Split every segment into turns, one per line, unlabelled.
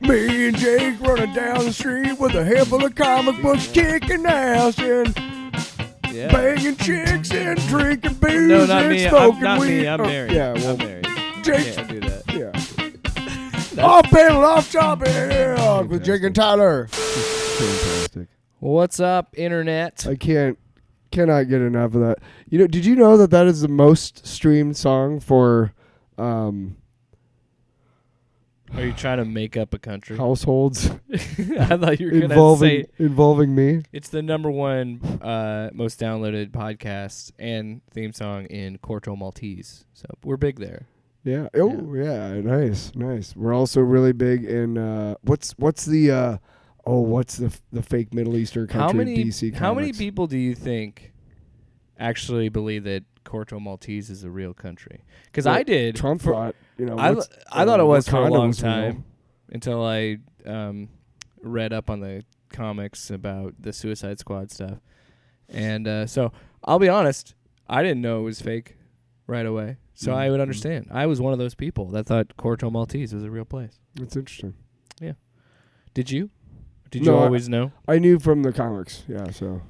Me and Jake running down the street with a handful of comic books, kicking ass and banging chicks and drinking booze
No, not
and
me.
smoking
Not
weed.
me. I'm married.
Yeah, well,
I'm married.
Jake.
Can't do that.
Yeah. Off panel, off topic with Jake and Tyler.
Fantastic.
What's up, internet?
I cannot get enough of that. You know, did you know that is the most streamed song for
Are you trying to make up a country?
households
I thought you were going to say
involving me?
it's the number one most downloaded podcast and theme song in Corto Maltese. So we're big there.
Yeah. Oh, yeah. Nice. We're also really big in what's the fake Middle Eastern country DC comics.
How many people do you think actually believe that Corto Maltese is a real country? Because I did.
Trump thought,
I thought it was for a
Wakanda
long
was real.
time until I read up on the comics about the Suicide Squad stuff. And so I'll be honest, I didn't know it was fake right away. So I would understand. I was one of those people that thought Corto Maltese was a real place.
That's interesting.
Yeah. Did you? Did you always know?
I knew from the comics. Yeah, so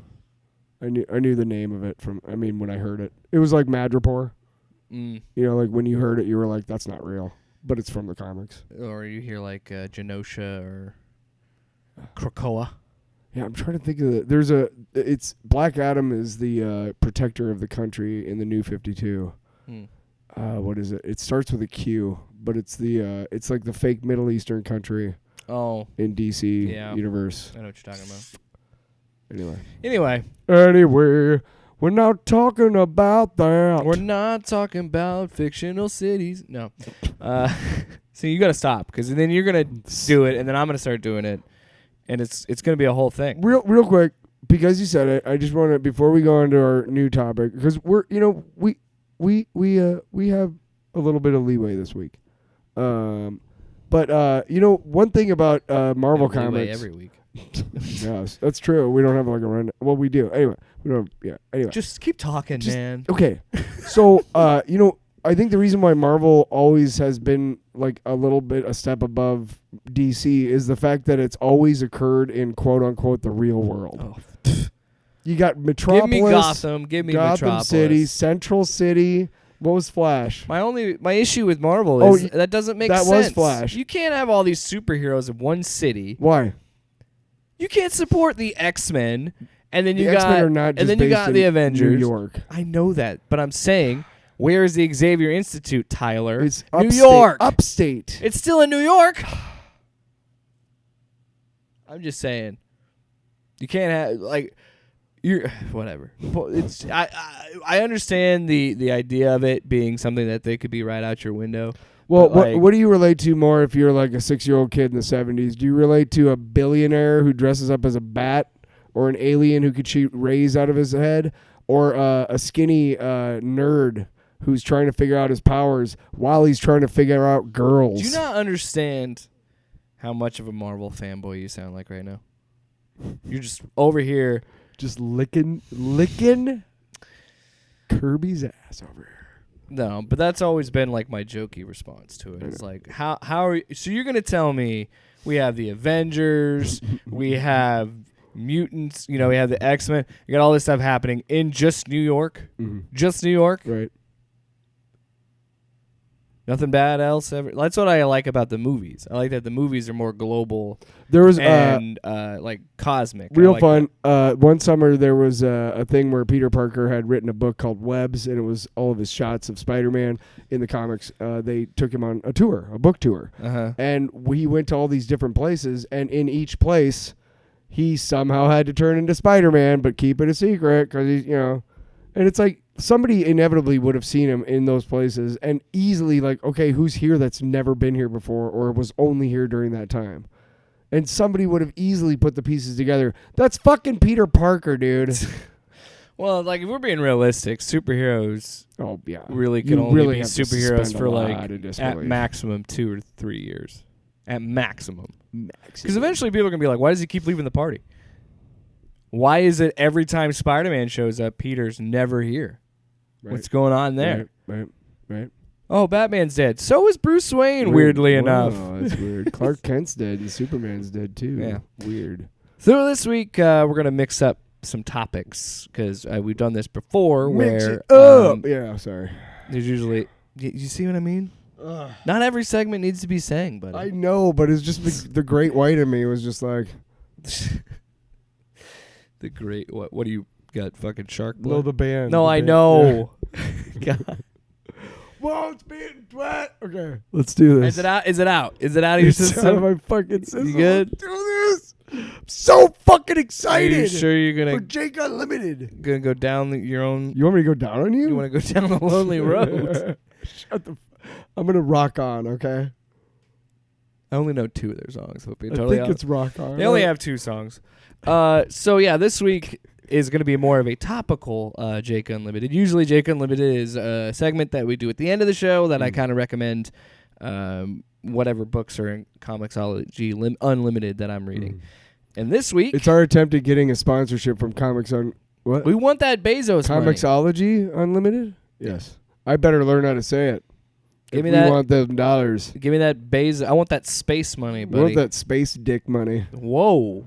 I knew the name of it when I heard it. It was like Madripoor. You know, like when you heard it, you were like, that's not real. But it's from the comics.
Or you hear like Genosha or Krakoa.
Yeah, I'm trying to think of it's Black Adam is the protector of the country in the New 52. What is it? It starts with a Q, but it's it's like the fake Middle Eastern country.
Oh.
In DC universe.
I know what you're talking about.
Anyway, we're not talking about that.
We're not talking about fictional cities. No. So you got to stop, because then you're going to do it, and then I'm going to start doing it, and it's going to be a whole thing.
Real quick, because you said it, I just want to, before we go into our new topic, because we're, we have a little bit of leeway this week. But one thing about Marvel comics
every week.
Yes, that's true. We don't have like a run. Well, we do. Anyway, we don't. Yeah. Anyway,
just keep talking, man.
Okay. So, I think the reason why Marvel always has been like a little bit a step above DC is the fact that it's always occurred in quote unquote the real world. Oh. You got Metropolis.
Give me Gotham. Give me
Gotham
Metropolis.
City, Central City. What was Flash?
My issue with Marvel is that doesn't make sense.
That was Flash.
You can't have all these superheroes in one city.
Why?
You can't support the X-Men, and then
the X-Men are not just
you got the Avengers.
New York.
I know that, but I'm saying, where is the Xavier Institute, Tyler?
It's
New York.
Upstate.
It's still in New York. I'm just saying, you can't have you're whatever. It's I understand the idea of it being something that they could be right out your window.
Well, what do you relate to more if you're like a 6-year-old kid in the 70s? Do you relate to a billionaire who dresses up as a bat, or an alien who could shoot rays out of his head, or a skinny nerd who's trying to figure out his powers while he's trying to figure out girls?
Do you not understand how much of a Marvel fanboy you sound like right now? You're just over here.
Just licking Kirby's ass over here.
No, but that's always been like my jokey response to it. It's like, how are you? So you're going to tell me we have the Avengers, we have mutants, we have the X-Men, you got all this stuff happening in just New York?
Mm-hmm.
Just New York?
Right.
Nothing bad else ever. That's what I like about the movies. I like that the movies are more global.
There was
and like cosmic.
Real fun. One summer there was a thing where Peter Parker had written a book called Webs, and it was all of his shots of Spider-Man in the comics. They took him on a book tour, and we went to all these different places, and in each place, he somehow had to turn into Spider-Man, but keep it a secret because he's and it's like, somebody inevitably would have seen him in those places and easily like, okay, who's here that's never been here before or was only here during that time? And somebody would have easily put the pieces together. That's fucking Peter Parker, dude.
Well, like, if we're being realistic, superheroes really can only be superheroes for like at maximum 2 or 3 years. At maximum. Because eventually people are going to be like, why does he keep leaving the party? Why is it every time Spider-Man shows up, Peter's never here? Right. What's going on there?
Right.
Oh, Batman's dead. So is Bruce Wayne, weirdly enough.
Oh, that's weird. Clark Kent's dead and Superman's dead, too.
Yeah.
Weird.
So this week, we're going to mix up some topics because we've done this before
Mix
where...
it up! Yeah, sorry.
There's usually... You see what I mean? Not every segment needs to be sang, buddy.
I know, but it's just the great white in me was just like...
The great... What do you got? Fucking shark blood?
No, the band.
No, I know. Yeah. God.
Whoa, it's being wet. Okay, let's do this.
Is it out? Is it out? Is it out of your system?
Out of my fucking system.
You good?
Let's do this. I'm so fucking excited.
Are you sure you're gonna
for Jake Unlimited?
Gonna go down your own?
You want me to go down on you?
You want to go down the lonely road?
Shut the. I'm gonna rock on. Okay.
I only know 2 of their songs.
I think it's rock on.
They only have 2 songs. So yeah, this week is going to be more of a topical Jake Unlimited. Usually Jake Unlimited is a segment that we do at the end of the show that I kind of recommend whatever books are in Comixology Unlimited that I'm reading. And this week...
It's our attempt at getting a sponsorship from Comics on... What?
We want that Bezos
Comixology
money.
Unlimited? Yes. I better learn how to say it.
Give me that.
We want them dollars.
Give me that Bezos. I want that space money, buddy.
I want that space dick money.
Whoa.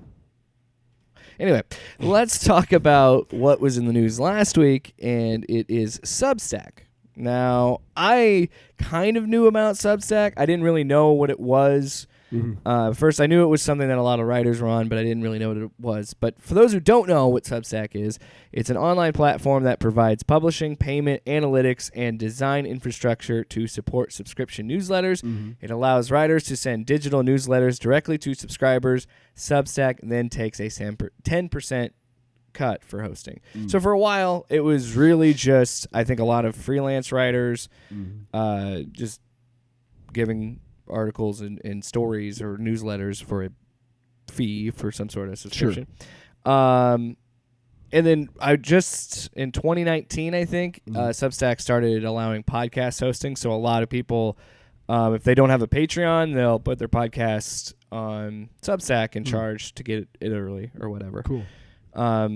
Anyway, let's talk about what was in the news last week, and it is Substack. Now, I kind of knew about Substack. I didn't really know what it was. Mm-hmm. First, I knew it was something that a lot of writers were on, but I didn't really know what it was. But for those who don't know what Substack is, it's an online platform that provides publishing, payment, analytics, and design infrastructure to support subscription newsletters. Mm-hmm. It allows writers to send digital newsletters directly to subscribers. Substack then takes a 10% cut for hosting. So for a while, it was really just, I think, a lot of freelance writers just giving articles and stories or newsletters for a fee for some sort of subscription. Sure. And then in 2019, I think, Substack started allowing podcast hosting. So a lot of people, if they don't have a Patreon, they'll put their podcast on Substack and charge to get it early or whatever.
Cool.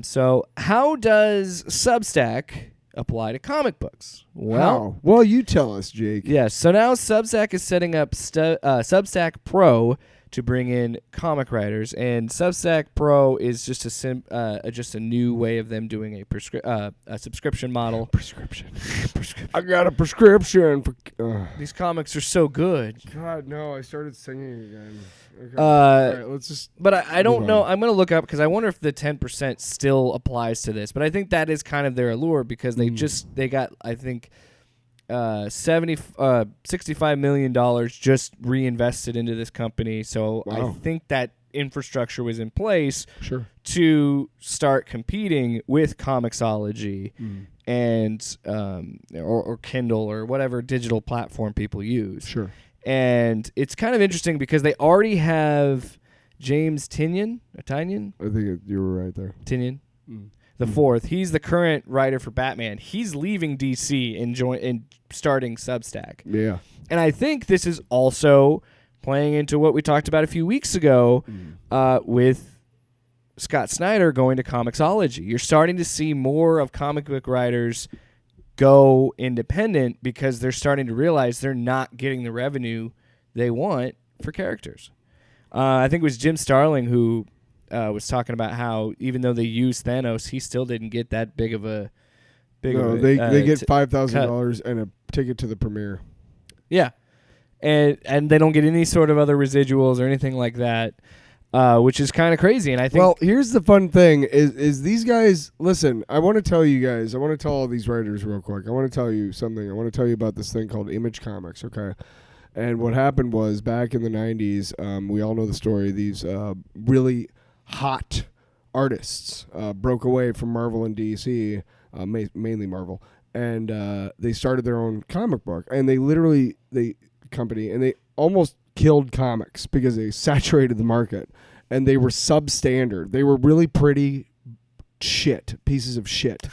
So how does Substack apply to comic books?
Well, you tell us, Jake.
Yes. So now Substack is setting up Substack Pro to bring in comic writers, and Substack Pro is just a new way of them doing a subscription model.
Prescription. I got a prescription for.
These comics are so good.
God, no! I started singing again. Okay.
All
right, let's just.
But I don't know. I'm gonna look up because I wonder if the 10% still applies to this. But I think that is kind of their allure because they got, I think, $65 million just reinvested into this company. So I think that infrastructure was in place to start competing with Comixology and or Kindle or whatever digital platform people use.
Sure.
And it's kind of interesting because they already have James Tynion.
I think you were right there.
Tynion. The fourth. He's the current writer for Batman. He's leaving DC and starting Substack.
Yeah.
And I think this is also playing into what we talked about a few weeks ago with Scott Snyder going to Comixology. You're starting to see more of comic book writers go independent because they're starting to realize they're not getting the revenue they want for characters. I think it was Jim Starlin who was talking about how even though they used Thanos, he still didn't get that big of a...
They get $5,000 and a ticket to the premiere.
Yeah. And they don't get any sort of other residuals or anything like that, which is kind of crazy. And I think...
Well, here's the fun thing is these guys... Listen, I want to tell you guys, I want to tell all these writers real quick. I want to tell you something. I want to tell you about this thing called Image Comics, okay? And what happened was back in the 90s, we all know the story, these really hot artists broke away from Marvel and DC, mainly Marvel, and they started their own comic book. And they almost killed comics because they saturated the market, and they were substandard. They were really pretty pieces of shit.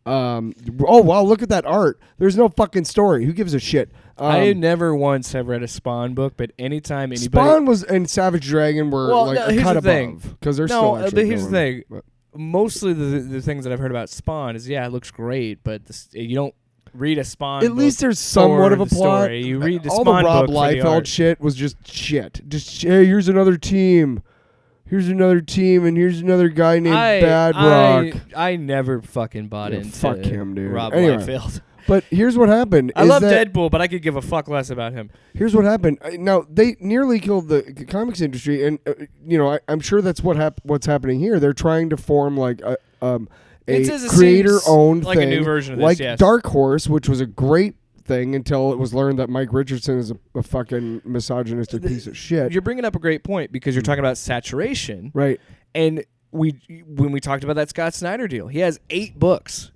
Oh, wow, look at that art. There's no fucking story. Who gives a shit?
I never once have read a Spawn book, but anytime anybody...
Spawn and Savage Dragon were a cut above. Because they're still actually
here's the thing. Mostly the things that I've heard about Spawn is, it looks great, but you don't... read a Spawn.
At least there's somewhat of a plot.
Story. You read the
all
Spawn
the Rob
book
Liefeld shit was just shit. Just hey, here's another team. Here's another team, and here's another guy named Bad Rock.
I never fucking bought into
fuck him, dude.
Rob
anyway,
Liefeld.
But here's what happened.
I love Deadpool, but I could give a fuck less about him.
Here's what happened. Now, they nearly killed the comics industry, and, I'm sure that's what's happening here. They're trying to form, like, a creator-owned
like
thing.
A new version of this,
like
yes.
Dark Horse, which was a great thing until it was learned that Mike Richardson is a fucking misogynistic piece of shit.
You're bringing up a great point because you're talking about saturation.
Right.
And when we talked about that Scott Snyder deal, he has 8 books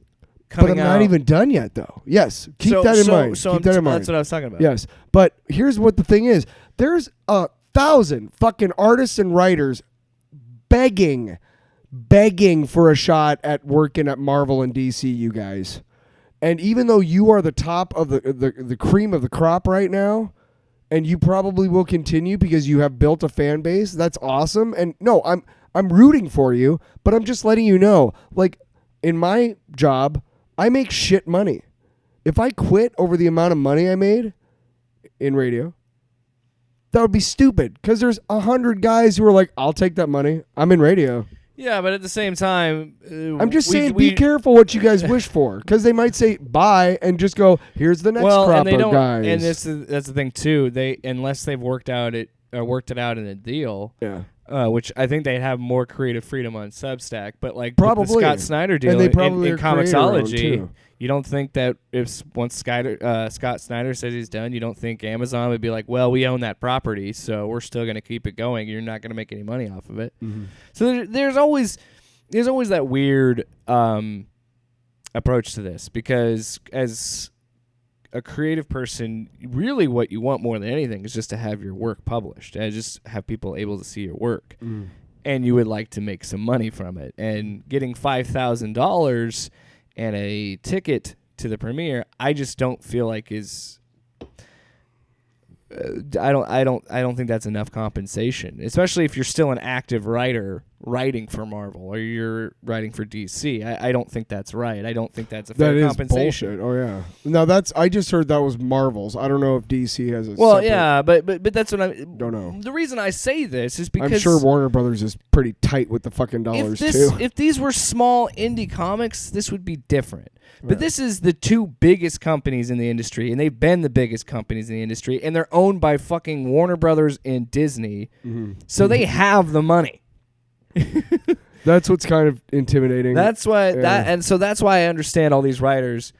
coming out.
But I'm not even done yet, though. Yes. Keep that in mind. Keep that in mind.
That's what I was talking about.
Yes. But here's what the thing is. There's 1,000 fucking artists and writers begging for a shot at working at Marvel and DC, you guys. And even though you are the top of the cream of the crop right now, and you probably will continue because you have built a fan base, that's awesome. And no, I'm rooting for you, but I'm just letting you know, like, in my job, I make shit money. If I quit over the amount of money I made in radio, that would be stupid because there's 100 guys who are like, I'll take that money. I'm in radio.
Yeah, but at the same time,
I'm just saying, be careful what you guys wish for, because they might say bye and just go, here's the next crop of guys.
And that's the thing too. Unless they've worked it out in a deal.
Yeah.
Which I think they have more creative freedom on Substack, but like
probably
the Scott Snyder deal,
and they probably
in Comixology, you don't think that if once Scott Snyder says he's done, you don't think Amazon would be like, well, we own that property, so we're still going to keep it going. You're not going to make any money off of it. Mm-hmm. So there's always that weird approach to this, because as a creative person, really what you want more than anything is just to have your work published and just have people able to see your work. Mm. And you would like to make some money from it. And getting $5,000 and a ticket to the premiere, I just don't feel like is I don't think that's enough compensation, especially if you're still an active writer writing for Marvel or you're writing for DC. I don't think that's right. I don't think that's a fair compensation.
Bullshit. Oh yeah. Now I just heard that was Marvel's. I don't know if DC has a
well, yeah, but that's what I
don't know.
The reason I say this is because
I'm sure Warner Brothers is pretty tight with the fucking dollars too.
If these were small indie comics, this would be different. But this is the 2 biggest companies in the industry, and they've been the biggest companies in the industry, and they're owned by fucking Warner Brothers and Disney. Mm-hmm. So they have the money.
That's what's kind of intimidating.
That's why that's why I understand all these writers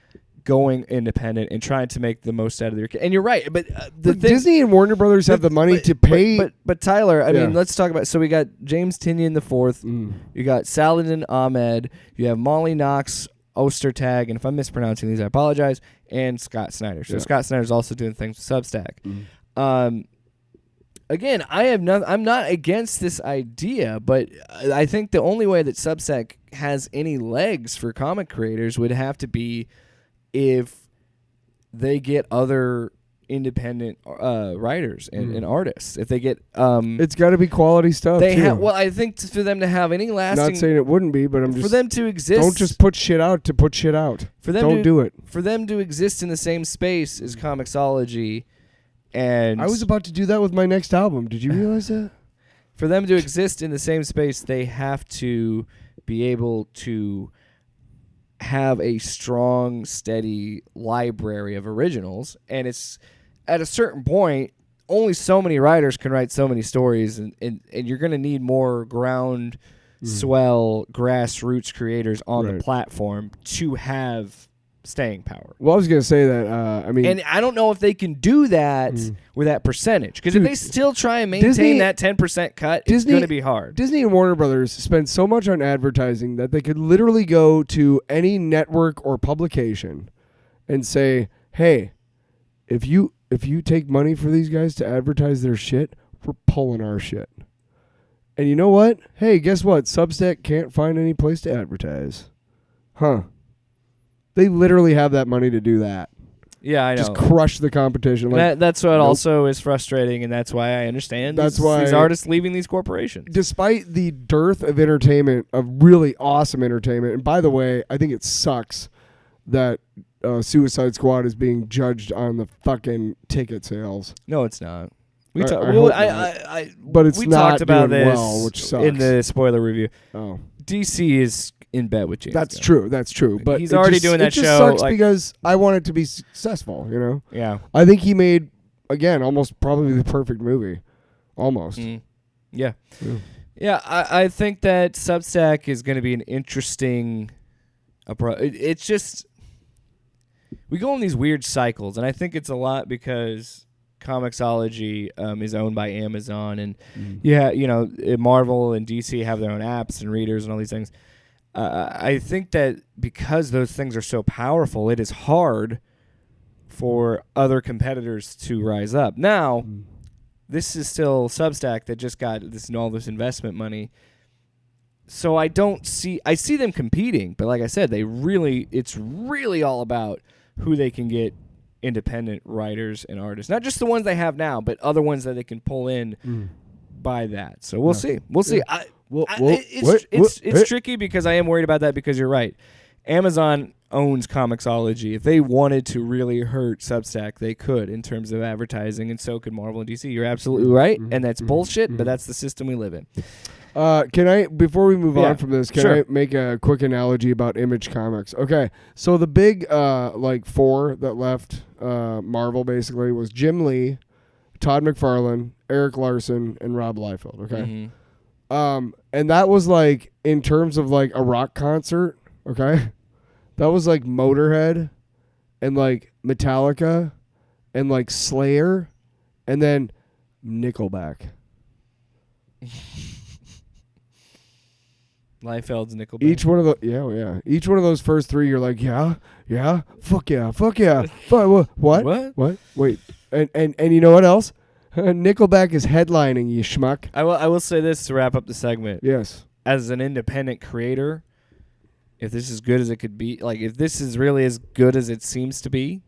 going independent and trying to make the most out of their. And you're right, but
Disney and Warner Brothers have the money to pay.
But Tyler, I mean, let's talk about. So we got James Tynion the fourth. You got Saladin Ahmed. You have Molly Knox, Ostertag, and if I'm mispronouncing these, I apologize. And Scott Snyder. So Scott Snyder's also doing things with Substack. Again, I'm not against this idea, but I think the only way that Substack has any legs for comic creators would have to be if they get other independent writers and artists. If they get,
it's got to be quality stuff.
Well, I think for them to have any lasting.
Not saying it wouldn't be, but I'm just
for them to exist.
Don't just put shit out to put shit out. Don't do it.
For them to exist in the same space as Comixology. And
I was about to do that with my next album. Did you realize that?
For them to exist in the same space, they have to be able to have a strong, steady library of originals. And it's at a certain point, only so many writers can write so many stories, and you're going to need more ground swell, grassroots creators on the platform to have staying power.
Well, I was going to say that,
and I don't know if they can do that with that percentage, because if they still try and maintain that 10% cut, it's going to be hard.
Disney and Warner Brothers spend so much on advertising that they could literally go to any network or publication and say, hey, if you take money for these guys to advertise their shit, we're pulling our shit. And you know what? Hey, guess what? Substack can't find any place to advertise. Huh. They literally have that money to do that.
Yeah, I know.
Just crush the competition. Like,
that's what also is frustrating, and that's why I understand these artists leaving these corporations.
Despite the dearth of entertainment, of really awesome entertainment, and by the way, I think it sucks that Suicide Squad is being judged on the fucking ticket sales.
No, it's not.
But it's
we
not
talked about
doing
this
well, which sucks.
in the spoiler review.
Oh,
DC is in bed with James
That's
Gunn.
That's true. But
he's already doing that
show. It
just
sucks
like,
because I want it to be successful. You know.
Yeah.
I think he made almost probably the perfect movie. Almost.
Yeah. Yeah. I think that Substack is going to be an interesting approach. It's just we go in these weird cycles, and I think it's a lot because Comixology is owned by Amazon, and Marvel and DC have their own apps and readers and all these things. I think that because those things are so powerful, it is hard for other competitors to rise up. Now, this is still Substack that just got all this investment money. So I see them competing, but like I said, it's really all about who they can get independent writers and artists. Not just the ones they have now, but other ones that they can pull in by that. So we'll see. We'll see. It's tricky because I am worried about that because you're right. Amazon owns Comixology. If they wanted to really hurt Substack, they could in terms of advertising, and so could Marvel and DC. You're absolutely right, and that's bullshit, but that's the system we live in.
Can I, before we move on from this, I make a quick analogy about Image Comics? Okay, so the big four that left Marvel basically was Jim Lee, Todd McFarlane, Eric Larson, and Rob Liefeld. Okay, and that was like in terms of like a rock concert. Okay, that was like Motorhead, and like Metallica, and like Slayer, and then Nickelback.
Liefeld's Nickelback.
Each one of the Each one of those first three, you're like, fuck yeah. What? Wait, and you know what else? Nickelback is headlining, you schmuck.
I will say this to wrap up the segment.
Yes.
As an independent creator, if this is good as it could be, like if this is really as good as it seems to be,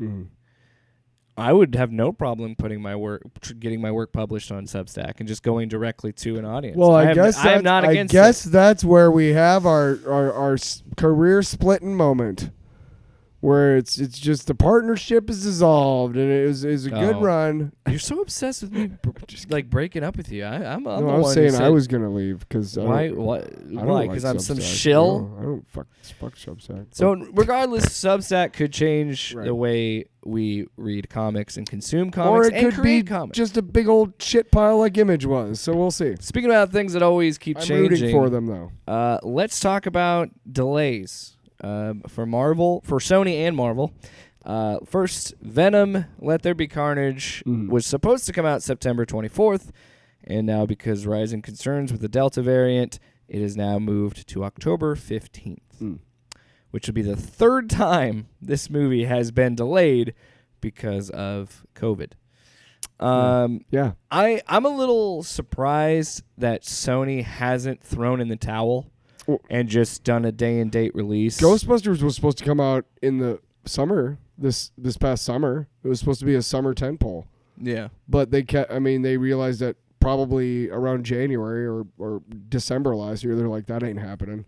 I would have no problem putting my work, getting my work published on Substack and just going directly to an audience.
Well, I guess that's where we have our career splitting moment, where it's just the partnership is dissolved and it is a good run.
You're so obsessed with me, like breaking up with you. I
was saying I was gonna leave because
why? Why? Because I'm some shill.
No, I don't fuck Substack.
So regardless, Substack could change the way we read comics and consume comics,
or it could be just a big old shit pile like Image was. So we'll see.
Speaking about things that always keep changing,
I'm rooting for them though.
Let's talk about delays. For Sony and Marvel. First, Venom, Let There Be Carnage was supposed to come out September 24th, and now because rising concerns with the Delta variant, it is now moved to October 15th, which will be the third time this movie has been delayed because of COVID. I'm a little surprised that Sony hasn't thrown in the towel and just done a day and date release.
Ghostbusters was supposed to come out in the summer, this past summer. It was supposed to be a summer tentpole.
Yeah.
But they realized that probably around January or December last year, they're like, that ain't happening.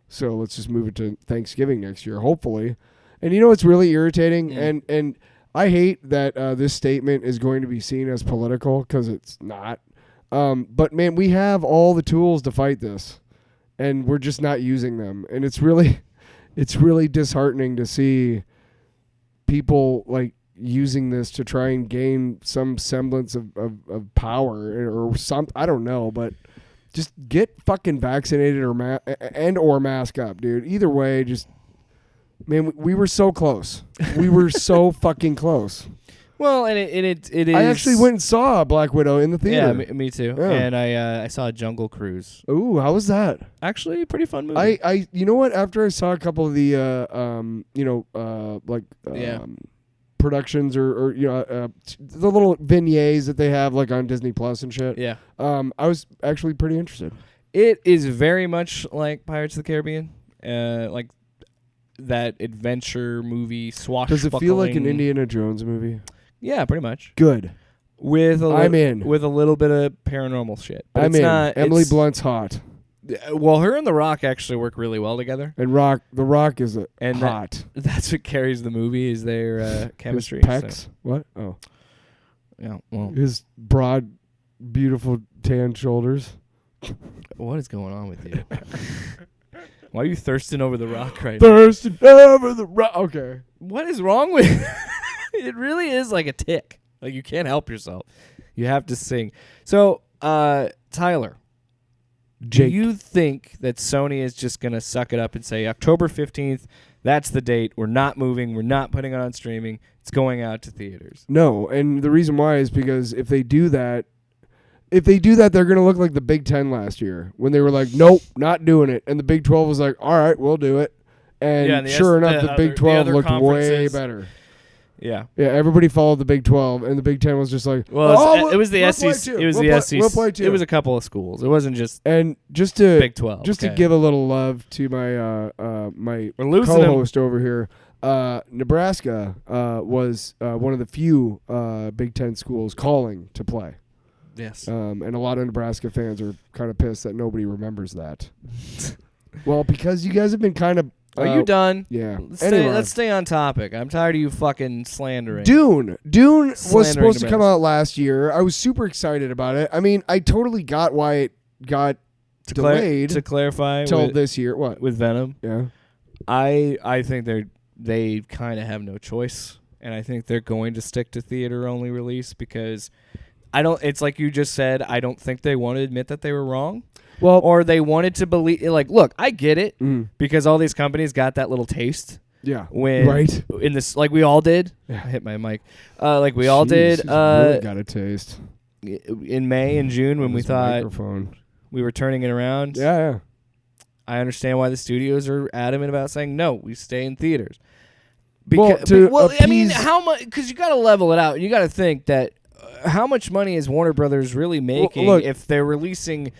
So let's just move it to Thanksgiving next year, hopefully. And you know what's really irritating? And I hate that this statement is going to be seen as political because it's not. But man, we have all the tools to fight this. And we're just not using them. And it's really disheartening to see people like using this to try and gain some semblance of power or something. I don't know, but just get fucking vaccinated or mask up, dude. Either way, man, we were so close. We were so fucking close.
Well, and it is.
I actually went and saw Black Widow in the theater.
Yeah, me too. Yeah. And I saw Jungle Cruise.
Ooh, how was that?
Actually, a pretty fun movie.
I you know what? After I saw a couple of the productions or the little vignettes that they have like on Disney Plus and shit.
Yeah.
I was actually pretty interested.
It is very much like Pirates of the Caribbean, like that adventure movie. Swashbuckling.
Does it feel like an Indiana Jones movie?
Yeah, pretty much.
Good.
I'm in. With a little bit of paranormal shit. But
I'm in. Emily Blunt's hot.
Well, her and The Rock actually work really well together.
And The Rock is hot.
That's what carries the movie is their chemistry.
His pecs? So. What? Oh.
Yeah, well.
His broad, beautiful tan shoulders.
What is going on with you? Why are you thirsting over The Rock right
thirsting over The Rock. Okay.
What is wrong with it? Really is like a tick. Like you can't help yourself. You have to sing. So, Tyler, do you think that Sony is just going to suck it up and say October 15th, that's the date. We're not moving. We're not putting it on streaming. It's going out to theaters.
No, and the reason why is because if they do that, they're going to look like the Big Ten last year when they were like, nope, not doing it. And the Big 12 was like, all right, we'll do it. And sure enough, the Big 12 looked way better.
Yeah.
Yeah, everybody followed the Big 12, and the Big 10 was just like,
it was the SEC. It was the SEC.
We'll play too.
It was a couple of schools. It wasn't just
Big
12.
Just to give a little love to my my co-host over here, Nebraska was one of the few Big 10 schools calling to play.
Yes.
And a lot of Nebraska fans are kind of pissed that nobody remembers that. Well, because you guys have been kind of...
Are you done?
Yeah.
Let's stay on topic. I'm tired of you fucking slandering.
Dune was supposed to come out last year. I was super excited about it. I mean, I totally got why it got delayed.
To clarify,
till this year. What?
With Venom?
Yeah.
I think they kind of have no choice, and I think they're going to stick to theater only release because it's like you just said, I don't think they want to admit that they were wrong. Well, or they wanted to believe, like, look, I get it because all these companies got that little taste.
Yeah.
Right. In this, like we all did. Yeah. I hit my mic. Like we all did.
Really got a taste.
In May and June when we thought we were turning it around.
Yeah.
I understand why the studios are adamant about saying no. We stay in theaters. I mean, how much? Because you got to level it out. You got to think that how much money is Warner Brothers really making if they're releasing?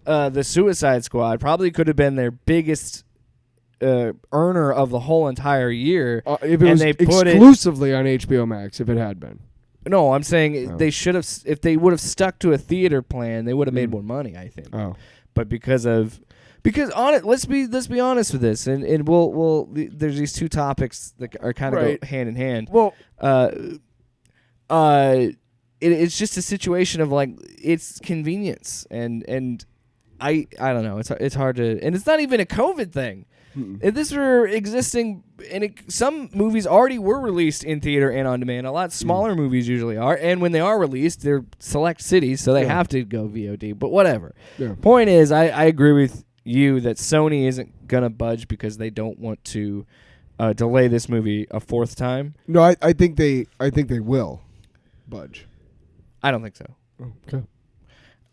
The Suicide Squad probably could have been their biggest earner of the whole entire year.
If it was exclusively on HBO Max, if it had been.
No, I'm saying they should have. If they would have stuck to a theater plan, they would have made more money. I think.
Oh.
But because on it, let's be honest with this, and we'll there's these two topics that are kind of go hand in hand.
Well,
it's just a situation of like it's convenience and. I don't know. It's hard to, and it's not even a COVID thing. If this were existing, and some movies already were released in theater and on demand. A lot smaller movies usually are, and when they are released, they're select cities, so they have to go VOD. But whatever. Yeah. Point is, I agree with you that Sony isn't gonna budge because they don't want to delay this movie a fourth time.
No, I think they will budge.
I don't think so.
Oh, okay.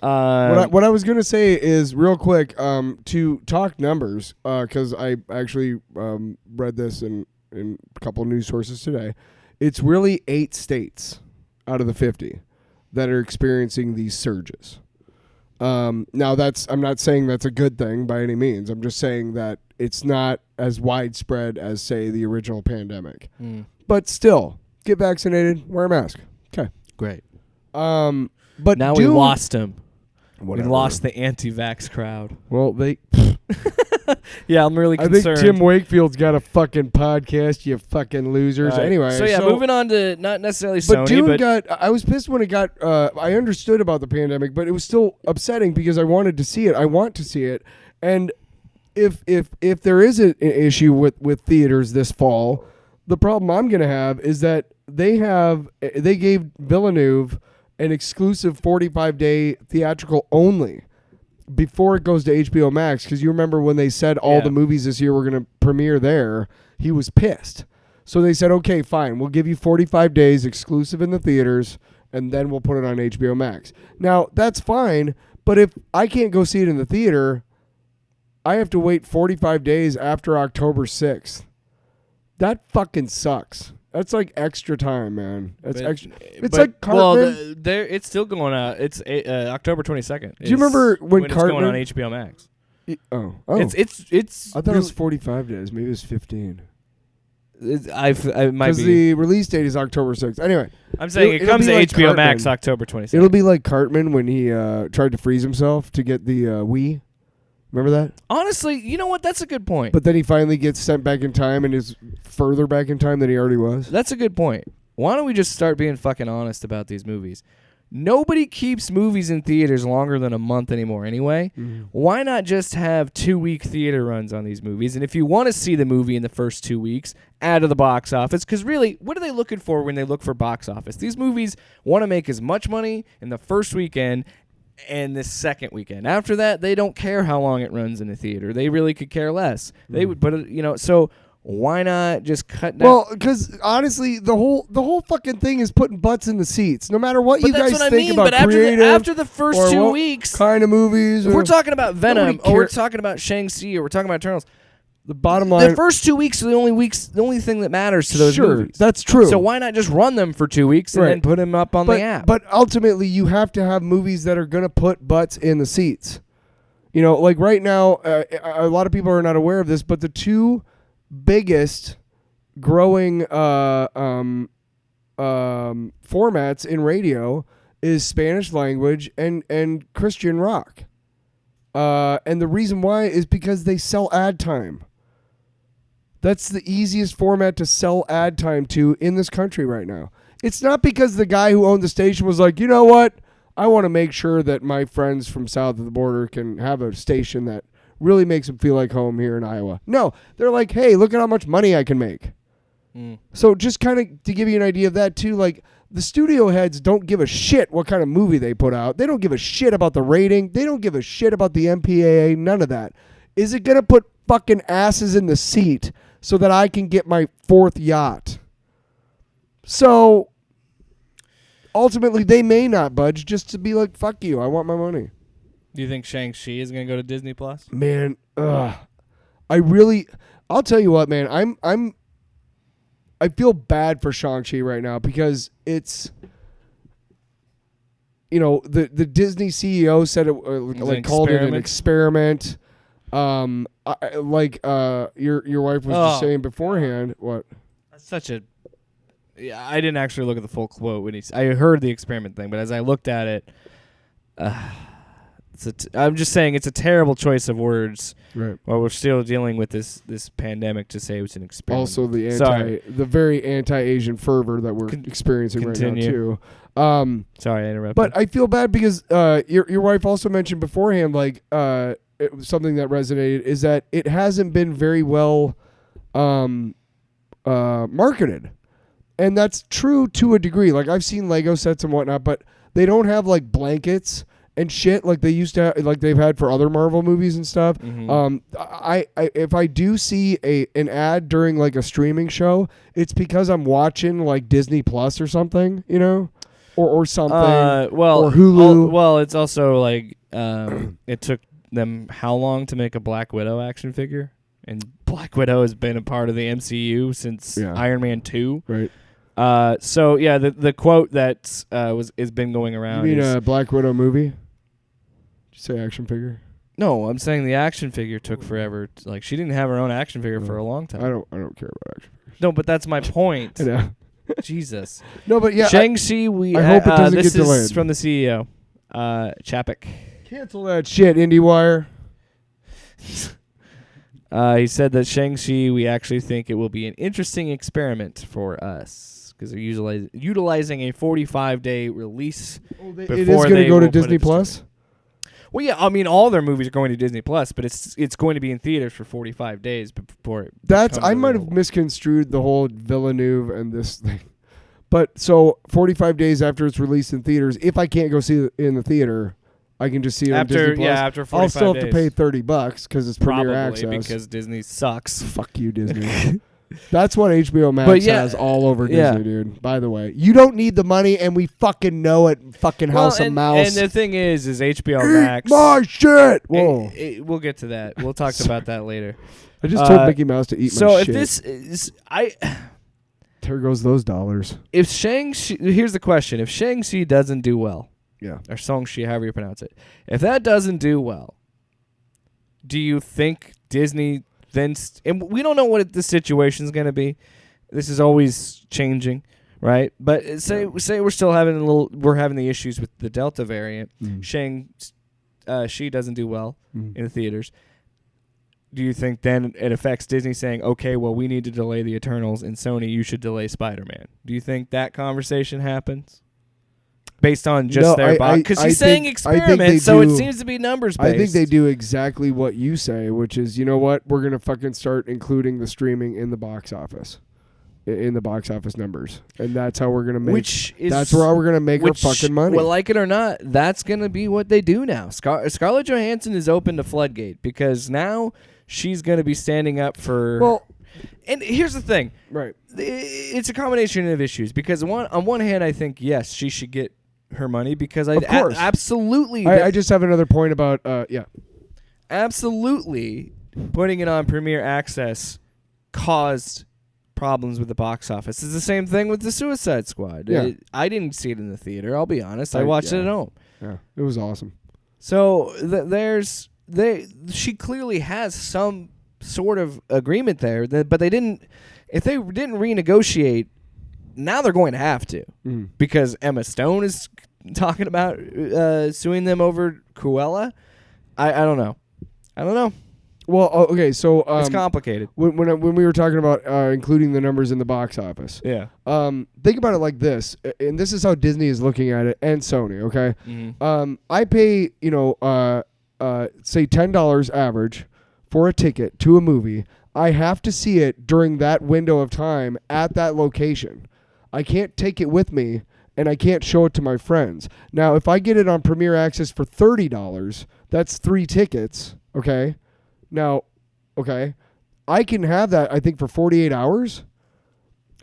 What I was going to say is real quick to talk numbers because I actually read this in a couple of news sources today. It's really 8 states out of the 50 that are experiencing these surges. Now I'm not saying that's a good thing by any means. I'm just saying that it's not as widespread as say the original pandemic. But still, get vaccinated, wear a mask. Okay,
great.
But
now we lost him.
Whatever.
We lost the anti-vax crowd.
Well, they...
Yeah, I'm really concerned.
I think Tim Wakefield's got a fucking podcast, you fucking losers. Right. Anyway.
So, moving on to not necessarily Sony,
Dune I was pissed when it got... I understood about the pandemic, but it was still upsetting because I wanted to see it. I want to see it. And if there is an issue with theaters this fall, the problem I'm going to have is that they gave Villeneuve an exclusive 45-day theatrical only before it goes to HBO Max, because you remember when they said all the movies this year were going to premiere there, he was pissed. So they said, okay, fine, we'll give you 45 days exclusive in the theaters, and then we'll put it on HBO Max. Now, that's fine, but if I can't go see it in the theater, I have to wait 45 days after October 6th. That fucking sucks. That's like extra time, man. Extra. It's like Cartman.
Well, it's still going out. It's October 22nd.
Do you remember when
it's
Cartman?
Going on HBO Max?
Oh.
It's.
I thought it was 45 days. Maybe it was 15.
It might be
because the release date is October 6th. Anyway,
I'm saying it comes to like HBO Max October 22nd.
It'll be like Cartman when he tried to freeze himself to get the Wii. Remember that?
Honestly, you know what? That's a good point.
But then he finally gets sent back in time and is further back in time than he already was.
That's a good point. Why don't we just start being fucking honest about these movies? Nobody keeps movies in theaters longer than a month anymore anyway. Mm-hmm. Why not just have 2-week theater runs on these movies? And if you want to see the movie in the first 2 weeks, add to the box office. Because really, what are they looking for when they look for box office? These movies want to make as much money in the first weekend and the second weekend. After that, they don't care how long it runs in the theater. They really could care less. Mm-hmm. They would, but so why not just cut down?
Well, because honestly, the whole fucking thing is putting butts in the seats. No matter what you guys think about creative,
after the first 2 weeks,
kind of movies.
If we're talking about Venom, or we're talking about Shang-Chi, or we're talking about Eternals.
The bottom line,
the first 2 weeks are the only thing that matters to those movies.
That's true.
So why not just run them for 2 weeks and then put them up on the app?
But ultimately, you have to have movies that are going to put butts in the seats. You know, like right now, a lot of people are not aware of this, but the two biggest growing formats in radio is Spanish language and Christian rock. And the reason why is because they sell ad time. That's the easiest format to sell ad time to in this country right now. It's not because the guy who owned the station was like, you know what? I want to make sure that my friends from south of the border can have a station that really makes them feel like home here in Iowa. No, they're like, hey, look at how much money I can make. So just kind of to give you an idea of that too, like the studio heads don't give a shit what kind of movie they put out. They don't give a shit about the rating. They don't give a shit about the MPAA, none of that. Is it going to put fucking asses in the seat so that I can get my fourth yacht? So ultimately, they may not budge just to be like, fuck you, I want my money.
Do you think Shang-Chi is going to go to Disney Plus?
Man, I'll tell you what, man, I feel bad for Shang-Chi right now because it's, you know, the Disney CEO said it called it an experiment. Your wife was just saying beforehand. What?
That's such a. Yeah, I didn't actually look at the full quote when I heard the experiment thing, but as I looked at it, I'm just saying it's a terrible choice of words.
Right.
While we're still dealing with this pandemic, to say it's an experiment.
Also, the very anti-Asian fervor that we're experiencing right now too.
Sorry, I interrupted.
But I feel bad because your wife also mentioned beforehand, like something that resonated is that it hasn't been very well marketed, and that's true to a degree. Like I've seen Lego sets and whatnot, but they don't have like blankets and shit like they used to have, like they've had for other Marvel movies and stuff. Mm-hmm. I if I do see an ad during like a streaming show, it's because I'm watching like Disney Plus or something, you know, or something.
Or
Hulu.
It's also like it took them how long to make a Black Widow action figure, and Black Widow has been a part of the MCU since Iron Man 2.
Right.
So yeah, the quote that has been going around.
You mean a Black Widow movie? Did you say action figure?
No, I'm saying the action figure took forever. Like she didn't have her own action figure for a long time.
I don't care about action figures.
No, but that's my point.
Yeah.
Jesus.
No, but yeah.
Shang-Chi.
I hope it doesn't get delayed.
This is from the CEO, Chapek.
Cancel that shit, IndieWire.
He said that Shang-Chi, we actually think it will be an interesting experiment for us because they're utilizing a 45-day release.
It is going to go to Disney Plus?
Well, yeah, I mean, all their movies are going to Disney Plus, but it's going to be in theaters for 45 days before it.
I might have misconstrued the whole Villeneuve and this thing. But so 45 days after it's released in theaters, if I can't go see it in the theater, I can just see it on Disney Plus.
Yeah, after 45
I'll still have to pay $30 because it's Premier Access.
Because Disney sucks.
Fuck you, Disney. That's what HBO Max has all over Disney, dude. By the way, you don't need the money, and we fucking know it. Fucking House of Mouse.
And the thing is HBO Max.
My shit. Whoa.
We'll get to that. We'll talk about that later.
I just told Mickey Mouse to eat my shit.
So if this is,
there goes those dollars.
If Shang-Chi, here's the question: if Shang-Chi doesn't do well, or Shang-Chi, however you pronounce it, if that doesn't do well, do you think Disney? Then and we don't know what the situation is going to be. This is always changing, right? But say we're still having we're having the issues with the Delta variant. Shang-Chi doesn't do well in the theaters, do you think then it affects Disney saying, okay, well, we need to delay the Eternals, and Sony, you should delay Spider-Man? Do you think that conversation happens? Based on just their box? Because she's saying experiment, so it seems to be numbers based.
I think they do exactly what you say, which is, you know what? We're going to fucking start including the streaming in the box office. In the box office numbers, and that's how we're gonna make. That's where we're gonna make our fucking money.
Well, like it or not, that's gonna be what they do now. Scarlett Johansson is open to floodgate because now she's gonna be standing up for.
Well,
and here's the thing,
right?
It's a combination of issues because on one hand, I think yes, she should get her money because of course, absolutely.
I just have another point about
absolutely putting it on Premier Access caused problems with the box office. It's the same thing with the Suicide Squad.
Yeah.
I didn't see it in the theater, I'll be honest. I watched it at home.
Yeah, it was awesome.
So she clearly has some sort of agreement there, but they didn't. If they didn't renegotiate, now they're going to have to because Emma Stone is talking about suing them over Cruella. I don't know.
Well, okay, so
it's complicated.
When we were talking about including the numbers in the box office, think about it like this, and this is how Disney is looking at it, and Sony. Okay, I pay say $10 average for a ticket to a movie. I have to see it during that window of time at that location. I can't take it with me, and I can't show it to my friends. Now, if I get it on Premier Access for $30, that's 3 tickets. Okay. Now, I can have that, I think, for 48 hours.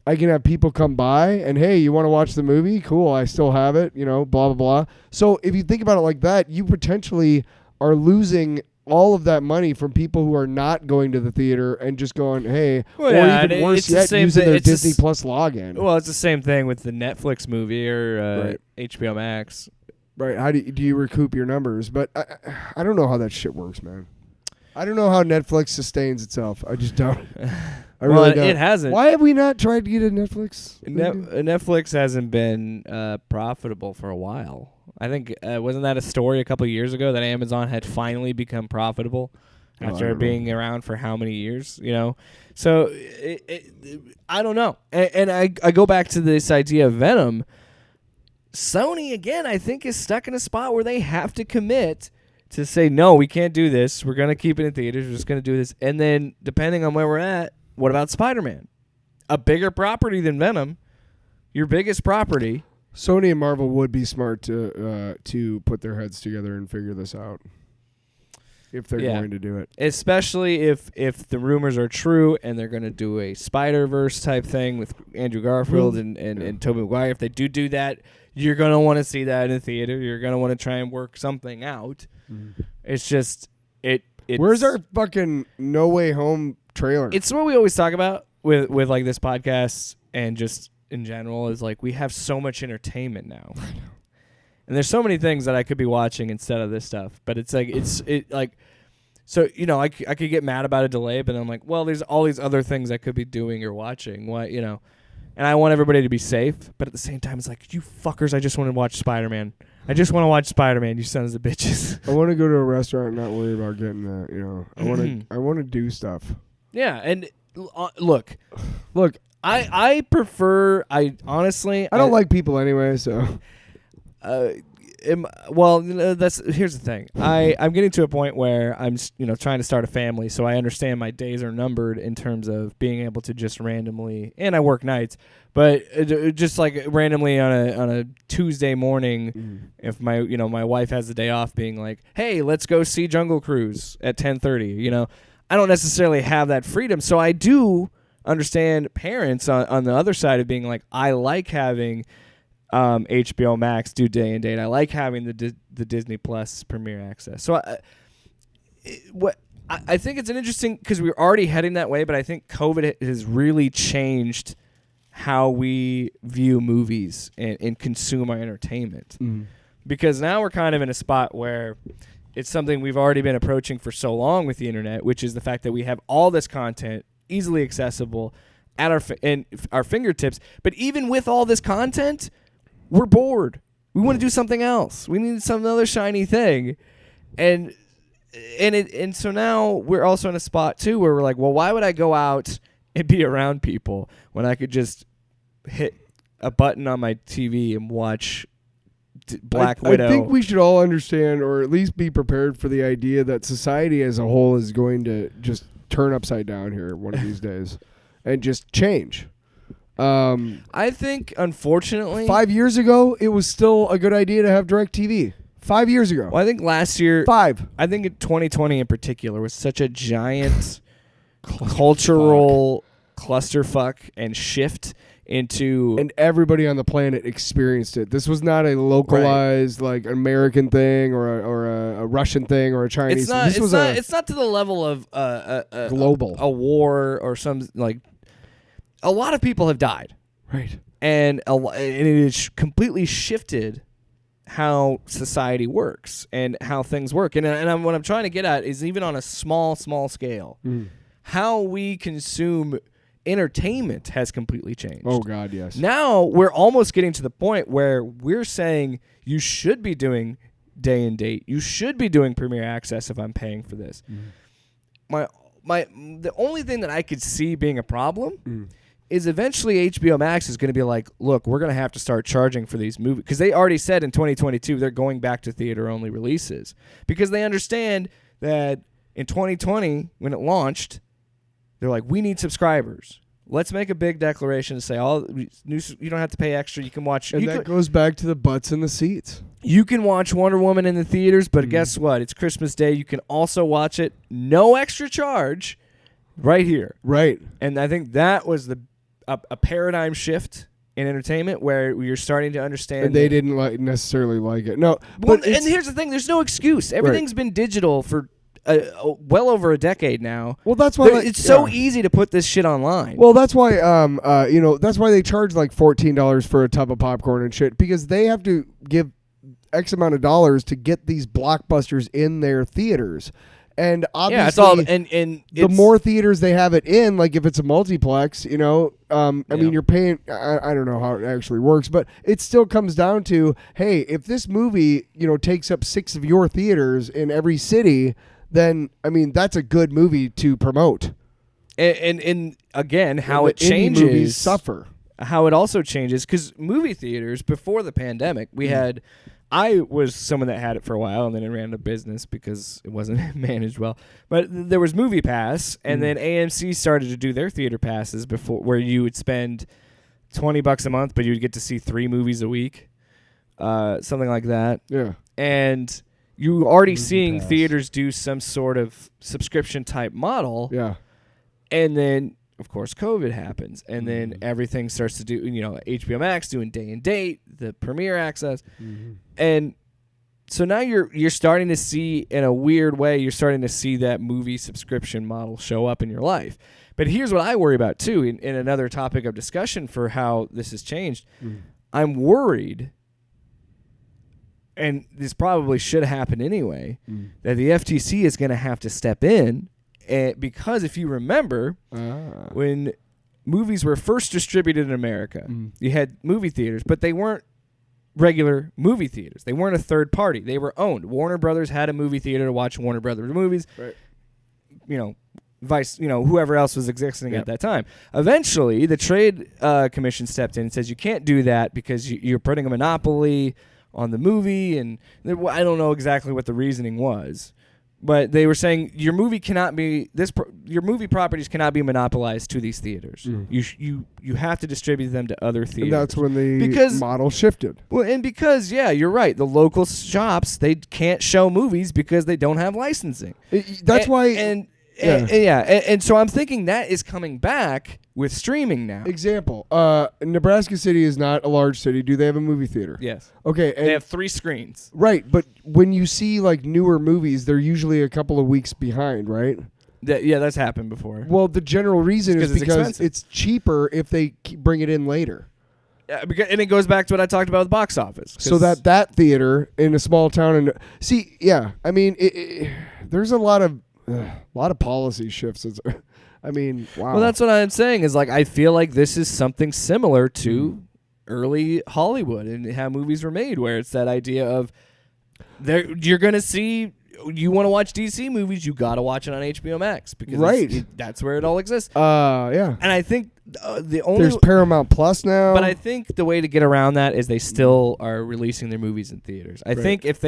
I can have people come by and, hey, you want to watch the movie? Cool, I still have it, blah, blah, blah. So if you think about it like that, you potentially are losing all of that money from people who are not going to the theater and just going, hey, or even worse yet, using their Disney Plus login.
Well, it's the same thing with the Netflix movie or HBO Max.
Right, how do you recoup your numbers? But I don't know how that shit works, man. I don't know how Netflix sustains itself. I just don't. I really don't.
It hasn't.
Why have we not tried to get a Netflix?
Netflix hasn't been profitable for a while. I think, wasn't that a story a couple of years ago that Amazon had finally become profitable after being around for how many years, So I don't know. And I go back to this idea of Venom. Sony, again, I think is stuck in a spot where they have to commit to say, no, we can't do this. We're going to keep it in theaters. We're just going to do this. And then, depending on where we're at, what about Spider-Man? A bigger property than Venom. Your biggest property.
Sony and Marvel would be smart to put their heads together and figure this out. If they're going to do it.
Especially if the rumors are true and they're going to do a Spider-Verse type thing with Andrew Garfield and Tobey Maguire. If they do that, you're going to want to see that in the theater. You're going to want to try and work something out. It's just
where's our fucking No Way Home trailer?
It's what we always talk about with like this podcast and just in general is like we have so much entertainment now. And there's so many things that I could be watching instead of this stuff, but it's like so I could get mad about a delay, but I'm like, well, there's all these other things I could be doing or watching. What and I want everybody to be safe, but at the same time, it's like, you fuckers, I just want to watch Spider-Man. I just want to watch Spider-Man, you sons of bitches.
I want to go to a restaurant and not worry about getting that, I want to do stuff.
Yeah, and look, I prefer, honestly...
I don't like people anyway, so...
here's the thing. I'm getting to a point where I'm trying to start a family, so I understand my days are numbered in terms of being able to just randomly, and I work nights, but just like randomly on a Tuesday morning, if my wife has the day off, being like, hey, let's go see Jungle Cruise at 10:30. I don't necessarily have that freedom, so I do understand parents on the other side of being like, I like having HBO Max do day and date. I like having the Disney Plus Premier Access. So I think it's an interesting, because we're already heading that way, but I think COVID has really changed how we view movies and consume our entertainment. Because now we're kind of in a spot where it's something we've already been approaching for so long with the internet, which is the fact that we have all this content easily accessible at our fingertips. But even with all this content, we're bored. We want to do something else. We need some other shiny thing. And so now we're also in a spot too where we're like, well, why would I go out and be around people when I could just hit a button on my TV and watch Black Widow?
I think we should all understand, or at least be prepared for the idea that society as a whole is going to just turn upside down here one of these days and just change.
I think, unfortunately,
5 years ago, it was still a good idea to have DirecTV. 5 years ago.
Well, I think last year...
5.
I think in 2020 in particular was such a giant cultural clusterfuck and shift into...
And everybody on the planet experienced it. This was not a localized, like, American thing or a Russian thing or a Chinese...
It's not to the level of
global.
A war or some, like... A lot of people have died.
Right.
And it has completely shifted how society works and how things work. And what I'm trying to get at is even on a small scale, how we consume entertainment has completely changed.
Oh, God, yes.
Now we're almost getting to the point where we're saying you should be doing day and date. You should be doing Premier Access if I'm paying for this. The only thing that I could see being a problem is eventually HBO Max is going to be like, look, we're going to have to start charging for these movies. Because they already said in 2022 they're going back to theater-only releases. Because they understand that in 2020, when it launched, they're like, we need subscribers. Let's make a big declaration to say, you don't have to pay extra. You can watch...
And that goes back to the butts in the seats.
You can watch Wonder Woman in the theaters, but guess what? It's Christmas Day. You can also watch it, no extra charge, right here.
Right.
And I think that was a paradigm shift in entertainment where you're starting to understand.
And they didn't necessarily like it. No,
but and here's the thing: there's no excuse. Everything's been digital for well over a decade now.
Well, that's why
it's so easy to put this shit online.
Well, that's why that's why they charge like $14 for a tub of popcorn and shit, because they have to give X amount of dollars to get these blockbusters in their theaters. And obviously, the more theaters they have it in, like if it's a multiplex, I mean, you're paying. I don't know how it actually works, but it still comes down to, hey, if this movie, takes up 6 of your theaters in every city, then I mean, that's a good movie to promote.
And again, how it changes,
movies suffer.
How it also changes, because movie theaters before the pandemic, we had. I was someone that had it for a while, and then it ran out of business because it wasn't managed well. But there was Movie Pass, and then AMC started to do their theater passes before, where you would spend $20 a month, but you would get to see 3 movies a week, something like that.
Yeah.
And you already seeing theaters do some sort of subscription type model.
Yeah.
And then, of course, COVID happens, and then everything starts to do, HBO Max doing day and date, the Premier Access, and so now you're starting to see, in a weird way, you're starting to see that movie subscription model show up in your life. But here's what I worry about too, in another topic of discussion for how this has changed. I'm worried, and this probably should happen anyway, that the FTC is going to have to step in. Because if you remember, when movies were first distributed in America, you had movie theaters, but they weren't regular movie theaters. They weren't a third party. They were owned. Warner Brothers had a movie theater to watch Warner Brothers movies.
Right.
Whoever else was existing at that time. Eventually, the Trade Commission stepped in and says you can't do that because you're putting a monopoly on the movie, and I don't know exactly what the reasoning was. But they were saying your movie properties cannot be monopolized to these theaters. You have to distribute them to other theaters.
And that's when the model shifted.
Well, and because you're right. The local shops, they can't show movies because they don't have licensing. And so I'm thinking that is coming back with streaming now.
Example, Nebraska City is not a large city. Do they have a movie theater?
Yes.
Okay.
They have 3 screens.
Right, but when you see like newer movies, they're usually a couple of weeks behind, right?
That's happened before.
Well, the general reason is because it's cheaper if they bring it in later.
Yeah, and it goes back to what I talked about with box office.
So that theater in a small town, I mean, there's a lot of policy shifts. I mean, wow.
Well, that's what I'm saying is like I feel like this is something similar to early Hollywood and how movies were made, where it's that idea of you're going to see you want to watch DC movies, you got to watch it on HBO Max because that's where it all exists.
Yeah.
And I think the only
there's Paramount Plus now.
But I think the way to get around that is they still are releasing their movies in theaters. I think if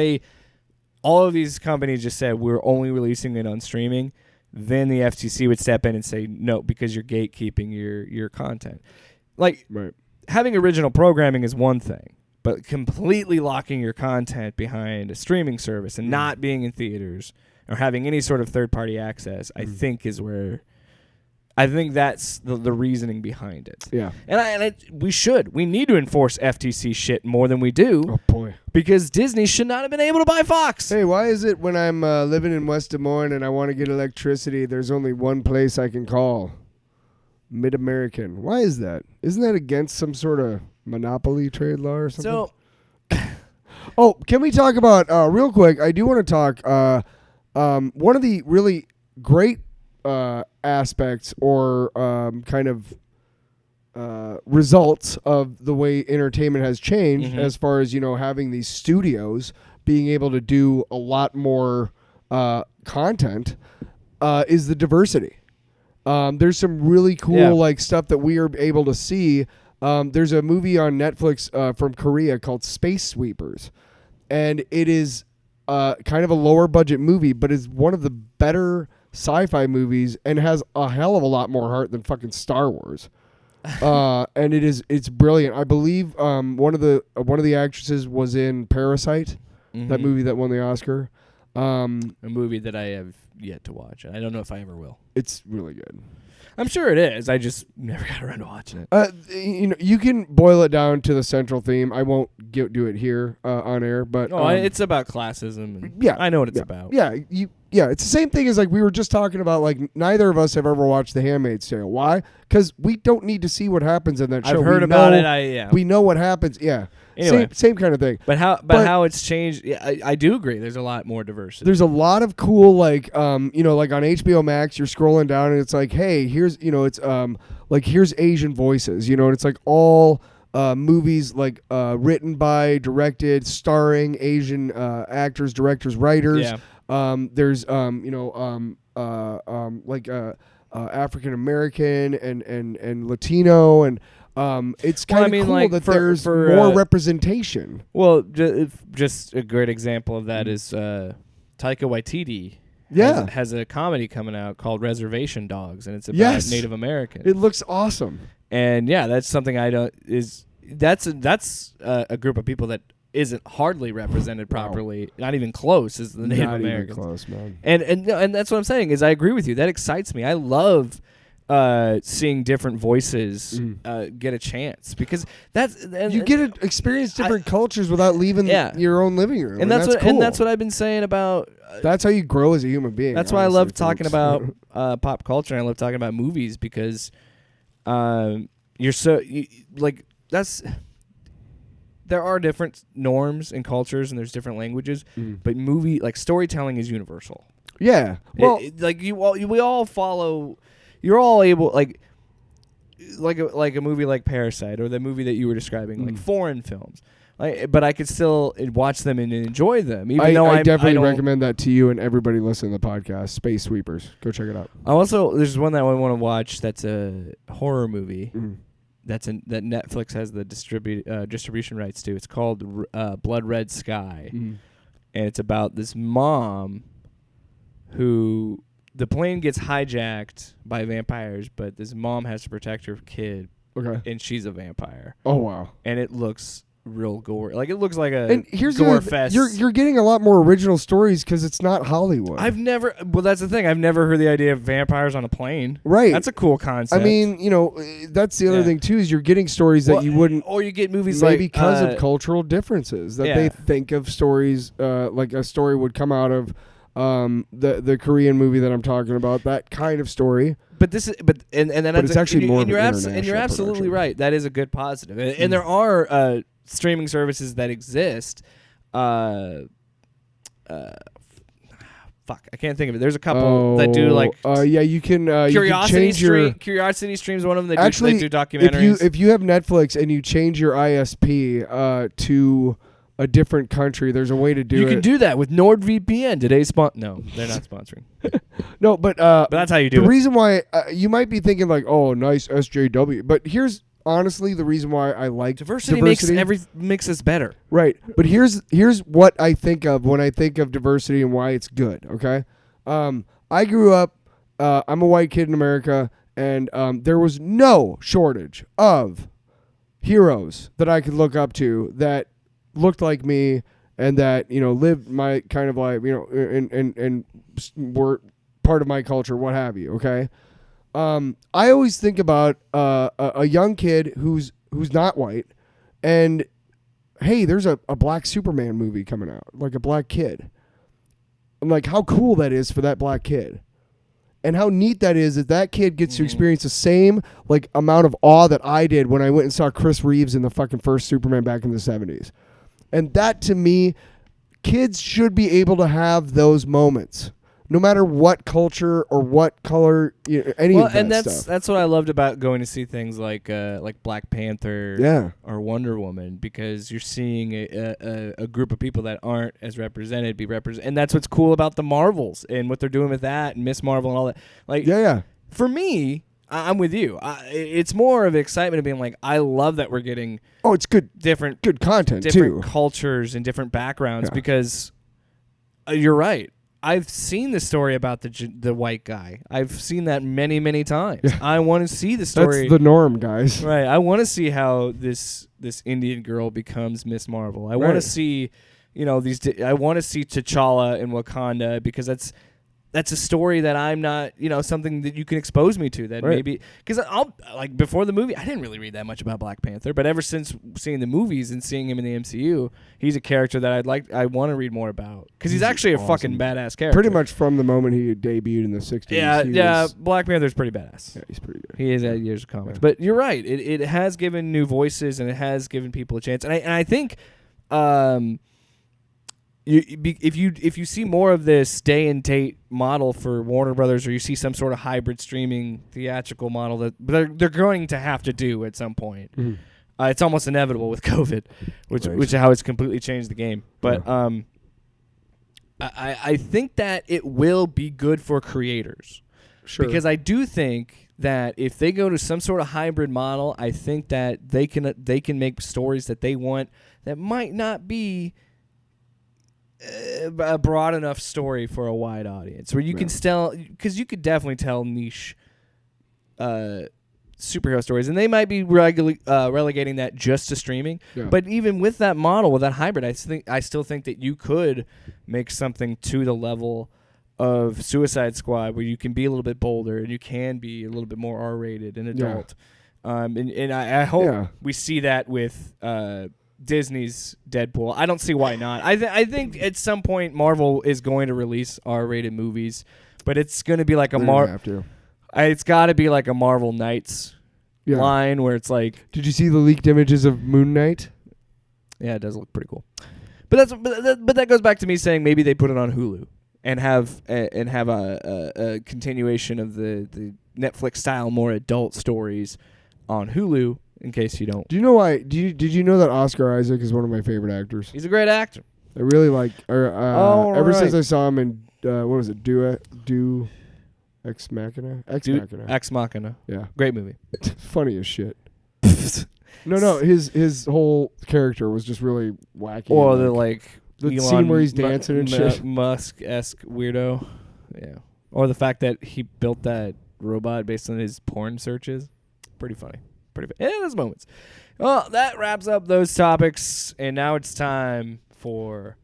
all of these companies just said we're only releasing it on streaming, then the FTC would step in and say no because you're gatekeeping your content. Like having original programming is one thing. But completely locking your content behind a streaming service and not being in theaters or having any sort of third-party access, I think is where I think that's the reasoning behind it.
Yeah,
and we need to enforce FTC shit more than we do.
Oh boy,
because Disney should not have been able to buy Fox.
Hey, why is it when I'm living in West Des Moines and I want to get electricity, there's only one place I can call? Mid-American. Why is that? Isn't that against some sort of monopoly trade law or something? So, can we talk about real quick? I do want to talk. One of the really great aspects or kind of results of the way entertainment has changed, as far as having these studios being able to do a lot more content, is the diversity. There's some really cool stuff that we are able to see. There's a movie on Netflix from Korea called Space Sweepers, and it is kind of a lower budget movie, but is one of the better sci-fi movies and has a hell of a lot more heart than fucking Star Wars. And it's brilliant. I believe one of the actresses was in Parasite, that movie that won the Oscar.
A movie that I have yet to watch. I don't know if I ever will.
It's really good.
I'm sure it is. I just never got around to watching it.
You can boil it down to the central theme. I won't do it here on air, but
it's about classism. And I know what it's about.
Yeah, it's the same thing as like we were just talking about. Like neither of us have ever watched The Handmaid's Tale. Why? Because we don't need to see what happens in that show.
I've heard about it.
We know what happens. Yeah. Anyway, same kind of thing.
But how it's changed? Yeah, I do agree. There's a lot more diversity.
There's a lot of cool like like on HBO Max, you're scrolling down and it's like, hey, here's here's Asian voices, and it's like all movies like written by, directed, starring Asian actors, directors, writers. Yeah. There's African American and Latino and. It's kind of cool that there's more representation.
Well, just a great example of that is Taika Waititi. Has a comedy coming out called Reservation Dogs, and it's about Native Americans.
It looks awesome.
And that's something that's a group of people that isn't hardly represented properly, not even close as the Native Americans.
Not even close, man.
And that's what I'm saying is I agree with you. That excites me. I love seeing different voices get a chance because
you get to experience different cultures without leaving your own living room,
and that's cool. And that's what I've been saying about.
That's how you grow as a human being.
That's why I love talking about pop culture, and I love talking about movies because you're so there are different norms and cultures, and there's different languages, but storytelling is universal.
Yeah, well,
we all follow. You're all able like a movie like Parasite or the movie that you were describing, like foreign films. But I could still watch them and enjoy them. Even though
I definitely recommend that to you and everybody listening to the podcast. Space Sweepers, go check it out.
There's one that I want to watch. That's a horror movie. That Netflix has the distribution rights to. It's called Blood Red Sky, and it's about this mom who. The plane gets hijacked by vampires, but this mom has to protect her kid.
Okay.
And she's a vampire.
Oh, wow.
And it looks real gory. Like, it looks like a
and here's
gore fest.
You're getting a lot more original stories because it's not Hollywood.
That's the thing. I've never heard the idea of vampires on a plane.
Right.
That's a cool concept.
I mean, that's the other thing, too, is you're getting stories that you wouldn't.
Or you get movies
maybe because of cultural differences. That they think of stories like a story would come out of. The Korean movie that I'm talking about, that kind of story.
But it's actually more. And you're absolutely right. That is a good positive. And there are streaming services that exist. Fuck, I can't think of it. There's a couple that do like.
You can.
Curiosity Stream's one of them. They do documentaries.
If you have Netflix and you change your ISP to a different country. There's a way to do it.
You can do that with NordVPN. Today's No, they're not sponsoring.
No, but
that's how you do it.
The reason why you might be thinking like, oh, nice SJW, but here's honestly the reason why I like
diversity. Makes us better.
Right, but here's what I think of when I think of diversity and why it's good. Okay, I grew up. I'm a white kid in America, and there was no shortage of heroes that I could look up to that looked like me and that, you know, lived my kind of life, you know, and were part of my culture, what have you. Okay. I always think about a young kid who's not white, and hey, there's a black Superman movie coming out, like a black kid. I'm like, how cool that is for that black kid. And how neat that is that kid gets to experience the same like amount of awe that I did when I went and saw Chris Reeves in the fucking first Superman back in the 70s. And that, to me, kids should be able to have those moments, no matter what culture or what color, any of that stuff.
And that's what I loved about going to see things like Black Panther or Wonder Woman, because you're seeing a group of people that aren't as represented be represented. And that's what's cool about the Marvels and what they're doing with that and Miss Marvel and all that. Like, for me, I'm with you. It's more of excitement of being like, I love that we're getting
it's good content,
different cultures and different backgrounds, because you're right. I've seen the story about the white guy. I've seen that many, many times. Yeah. I want to see the story.
That's the norm, guys.
Right. I want to see how this Indian girl becomes Miss Marvel. I want to see, you know, I want to see T'Challa in Wakanda, because that's a story that I'm not, you know, something that you can expose me to, that maybe, because I'll, like, before the movie, I didn't really read that much about Black Panther, but ever since seeing the movies and seeing him in the MCU, he's a character that I want to read more about, because he's actually awesome. A fucking badass character.
Pretty much from the moment he debuted in the 60s.
Yeah, Black Panther's pretty badass.
Yeah, he's pretty good.
He is at years of comics. Yeah. But you're right, it has given new voices, and it has given people a chance, and I think, if you see more of this Day and Tate model for Warner Brothers, or you see some sort of hybrid streaming theatrical model that they're going to have to do at some point, it's almost inevitable with COVID, which is how it's completely changed the game. But I think that it will be good for creators, because I do think that if they go to some sort of hybrid model, I think that they can make stories that they want that might not be a broad enough story for a wide audience, where you can tell, because you could definitely tell niche superhero stories, and they might be relegating that just to streaming. Yeah. But even with that model, with that hybrid, I still think that you could make something to the level of Suicide Squad, where you can be a little bit bolder and you can be a little bit more R-rated and adult. Yeah. And I hope we see that with Disney's Deadpool. I don't see why not. I think at some point Marvel is going to release R-rated movies, but it's going to be like it's got to be like a Marvel Knights line, where it's like.
Did you see the leaked images of Moon Knight?
Yeah, it does look pretty cool. But that goes back to me saying maybe they put it on Hulu and have a continuation of the Netflix style more adult stories on Hulu. In case you don't.
Do you know why? Did you know that Oscar Isaac is one of my favorite actors?
He's a great actor.
I really like. Ever since I saw him in what was it? Do Ex Machina?
Ex Machina.
Yeah.
Great movie.
Funny as shit. No. His whole character was just really wacky.
Or
the scene where he's dancing and shit.
Musk-esque weirdo. Yeah. Or the fact that he built that robot based on his porn searches. Pretty funny. Yeah, those moments. Well, that wraps up those topics, and now it's time for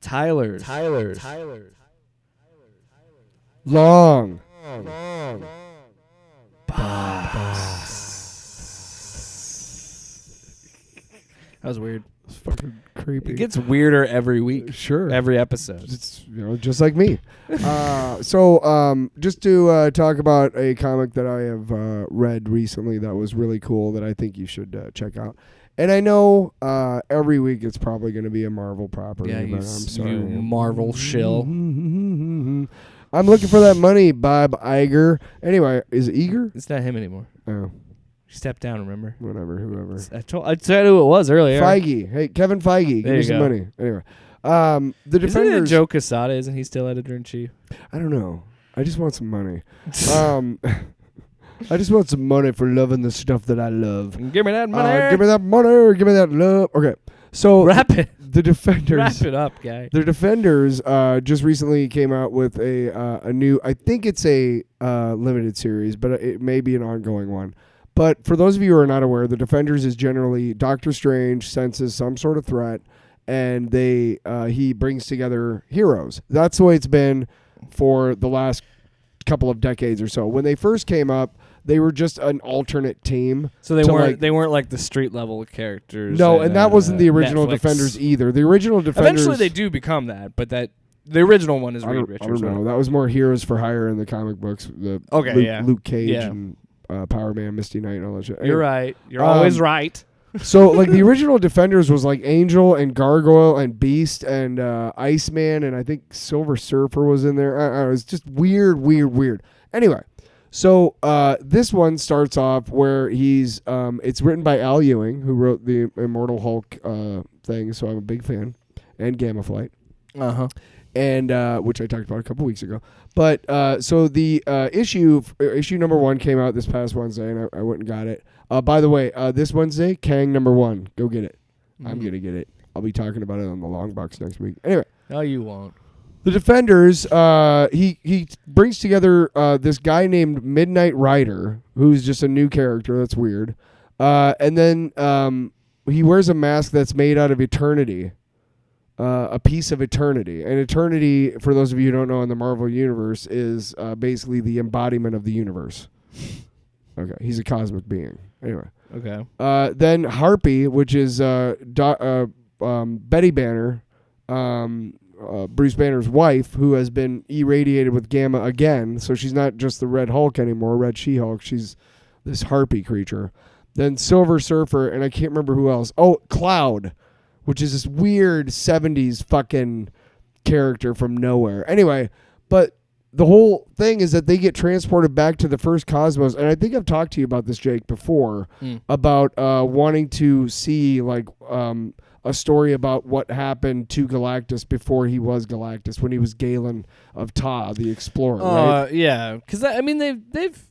Tyler's.
Long.
That was weird.
It's fucking creepy.
It gets weirder every week.
Sure.
Every episode.
It's just like me. So just to talk about a comic that I have read recently that was really cool that I think you should check out. And I know every week it's probably going to be a Marvel property.
Yeah,
but I'm sorry.
You Marvel shill.
I'm looking for that money, Bob Iger. Anyway, is it Iger?
It's not him anymore.
Oh.
She stepped down, remember?
Whatever, whoever.
I said who it was earlier.
Feige. Hey, Kevin Feige. Give me some money. Anyway. The Defenders.
Isn't it Joe Quesada? Isn't he still editor-in-chief?
I don't know. I just want some money. I just want some money for loving the stuff that I love.
Give me that money.
Give me that money. Give me that love. Okay. So
wrap it.
The Defenders.
Wrap it up, guy.
The Defenders just recently came out with a new, I think it's a limited series, but it may be an ongoing one. But for those of you who are not aware, the Defenders is generally Doctor Strange senses some sort of threat, and he brings together heroes. That's the way it's been for the last couple of decades or so. When they first came up, they were just an alternate team.
So they weren't like the street level characters.
No, and that wasn't the original
Netflix.
Defenders either. The original Defenders.
Eventually, they do become that, but the original one is Reed Richards.
I don't know. That was more heroes for hire in the comic books. Luke Cage and Power Man, Misty Knight, and all that shit.
You're right. You're always right.
So, like, the original Defenders was like Angel and Gargoyle and Beast and Iceman, and I think Silver Surfer was in there. I don't know, it was just weird. Anyway, so this one starts off where it's written by Al Ewing, who wrote the Immortal Hulk thing, so I'm a big fan, and Gamma Flight.
Uh-huh.
And which I talked about a couple weeks ago. But so the issue number 1 came out this past Wednesday, and I went and got it. By the way, this Wednesday, Kang number 1. Go get it. Mm-hmm. I'm going to get it. I'll be talking about it on the Long Box next week. Anyway.
No, you won't.
The Defenders, he brings together this guy named Midnight Rider, who's just a new character. That's weird. And then he wears a mask that's made out of eternity. A piece of eternity. And eternity, for those of you who don't know, in the Marvel Universe, is basically the embodiment of the universe. Okay, he's a cosmic being. Anyway.
Okay.
Then Harpy, which is Betty Banner, Bruce Banner's wife, who has been irradiated with gamma again. So she's not just the Red Hulk anymore, Red She-Hulk. She's this Harpy creature. Then Silver Surfer, and I can't remember who else. Oh, Cloud, which is this weird 70s fucking character from nowhere. Anyway, but the whole thing is that they get transported back to the first cosmos. And I think I've talked to you about this, Jake, before, about wanting to see like a story about what happened to Galactus before he was Galactus, when he was Galen of Ta, the explorer, right?
Yeah, because they've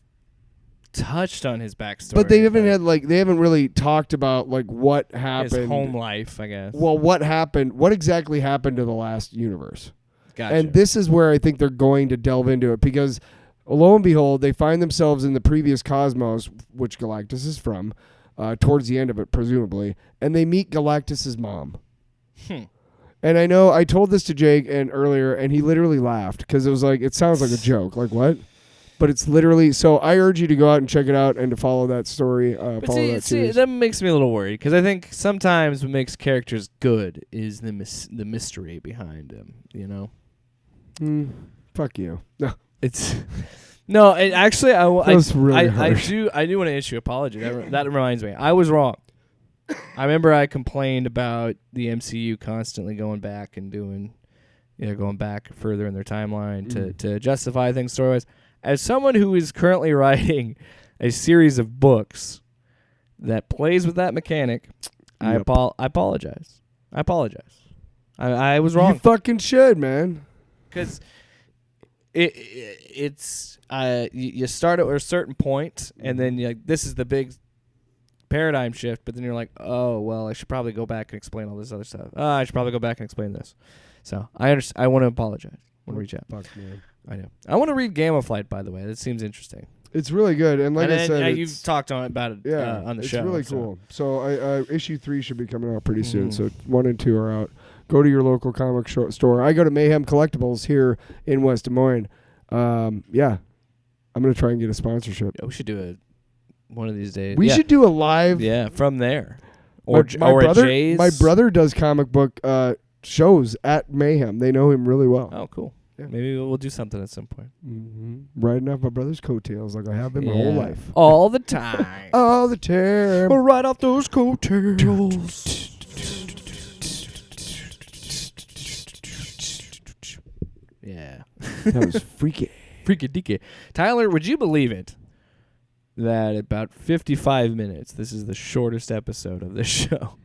touched on his backstory,
but they haven't really talked about like what happened,
his home life, I guess.
Well, what exactly happened to the last universe?
Gotcha.
And this is where I think they're going to delve into it, because lo and behold, they find themselves in the previous cosmos, which Galactus is from, towards the end of it, presumably, and they meet Galactus's mom. And I know I told this to Jake earlier, and he literally laughed, because it was like, it sounds like a joke, like what? But it's literally, so I urge you to go out and check it out and to follow that story, series.
That makes me a little worried, because I think sometimes what makes characters good is the mystery behind them, you know?
Fuck you. No.
It's... No, actually, I do want to issue an apology. That reminds me. I was wrong. I remember I complained about the MCU constantly going back and going back further in their timeline to justify things story-wise. As someone who is currently writing a series of books that plays with that mechanic, I apologize. I was wrong.
You fucking should, man.
Because it's you start at a certain point, and then you're like, this is the big paradigm shift, but then you're like, oh, well, I should probably go back and explain all this other stuff. I should probably go back and explain this. So I understand. I want to apologize. I want to reach out.
Fuck, man.
I know. I want to read Gamma Flight, by the way. That seems interesting.
It's really good, and like I said,
you've talked about it on the show.
It's really cool. So issue 3 should be coming out pretty soon. So 1 and 2 are out. Go to your local comic store. I go to Mayhem Collectibles here in West Des Moines. I'm gonna try and get a sponsorship.
Yeah, we should do one of these days.
We should do a live.
Yeah, from there.
My brother does comic book shows at Mayhem. They know him really well.
Oh, cool. Yeah. Maybe we'll do something at some point.
Riding off my brother's coattails like I have been my whole life.
All the time.
All the time.
We'll ride off those coattails. Yeah.
That was freaky.
Freaky deaky. Tyler, would you believe it? that about 55 minutes, this is the shortest episode of this show.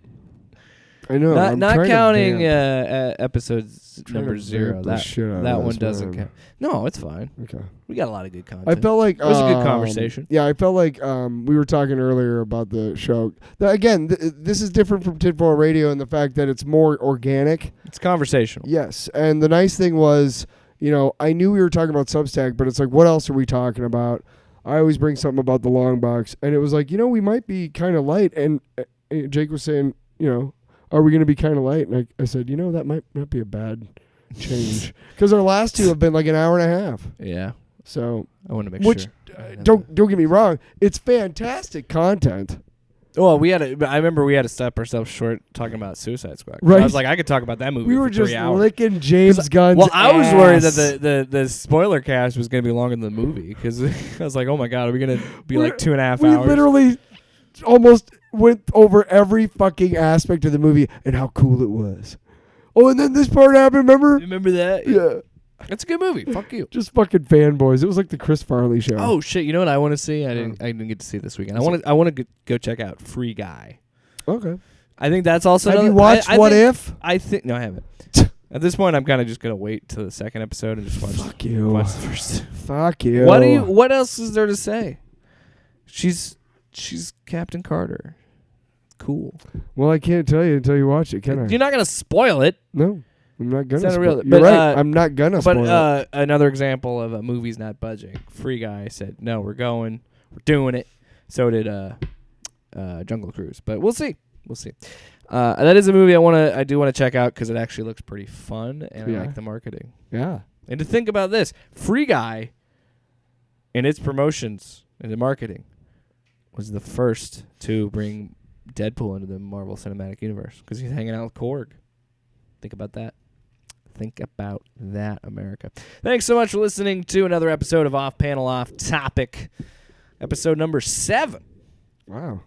I know.
Not counting episodes number 0. That one doesn't count. No, it's fine.
Okay.
We got a lot of good content.
I felt like
it was a good conversation.
Yeah, I felt like we were talking earlier about the show. Again, this is different from Tinfoil Radio in the fact that it's more organic.
It's conversational.
Yes, and the nice thing was, I knew we were talking about Substack, but it's like, what else are we talking about? I always bring something about the long box, and it was like, we might be kind of light. And Jake was saying, are we going to be kind of light? And I said, that might not be a bad change. Because our last 2 have been like an hour and a half.
Yeah.
So
I want to make sure.
Don't get me wrong. It's fantastic content.
Well, I remember we had to stop ourselves short talking about Suicide Squad.
Right.
I was like, I could talk about that movie for 3 hours.
Licking James Gunn's
Well, I was
ass.
worried that the spoiler cast was going to be longer than the movie. Because I was like, oh my God, are we going to be like 2.5 hours?
We literally almost went over every fucking aspect of the movie and how cool it was. Oh, and then this part happened, remember?
Remember that?
Yeah.
It's a good movie. Fuck you.
Just fucking fanboys. It was like the Chris Farley show.
Oh shit! You know what I want to see? I didn't get to see this weekend. I want to go check out Free Guy.
Okay.
I think that's also.
Have you watched What If?
I think no, I haven't. At this point, I'm kind of just gonna wait till the second episode and just watch.
Fuck you.
Watch the first.
Fuck you.
What else is there to say? She's Captain Carter. Cool.
Well, I can't tell you until you watch it, can I?
You're not gonna spoil it.
No. I'm not gonna
spoil it.
You're right. I'm not gonna spoil it.
Another example of a movie's not budging. Free Guy said, no, we're doing it. So did Jungle Cruise. But we'll see. That is a movie I do want to check out because it actually looks pretty fun and I like the marketing.
Yeah.
And to think about this, Free Guy in its promotions and the marketing was the first to bring Deadpool into the Marvel Cinematic Universe because he's hanging out with Korg. Think about that. Think about that, America. Thanks so much for listening to another episode of Off Panel Off Topic, episode number 7.
Wow.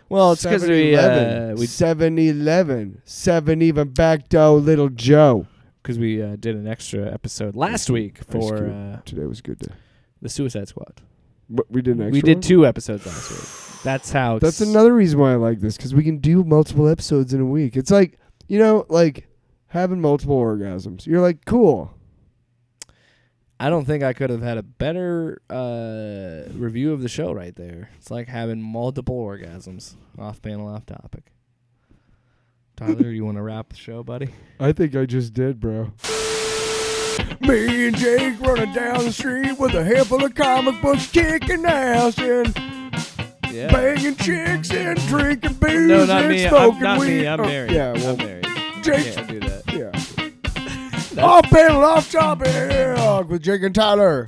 Well, it's because we
7-11. 7 even back door, little Joe.
Because we did an extra episode last week for
today was good day.
The Suicide Squad.
But we did an extra.
We did 2 episodes last week. That's how.
That's another reason why I like this because we can do multiple episodes in a week. It's like having multiple orgasms. You're like, cool.
I don't think I could have had a better review of the show right there. It's like having multiple orgasms. Off panel, off topic. Tyler, you want to wrap the show, buddy?
I think I just did, bro. Me and Jake running down the street with a handful of comic books, kicking ass and banging chicks and drinking beers and smoking weed.
I'm married.
Yeah,
I'm married.
Jake,
can't do that.
Yeah. Off panel, off topic with Jake and Tyler.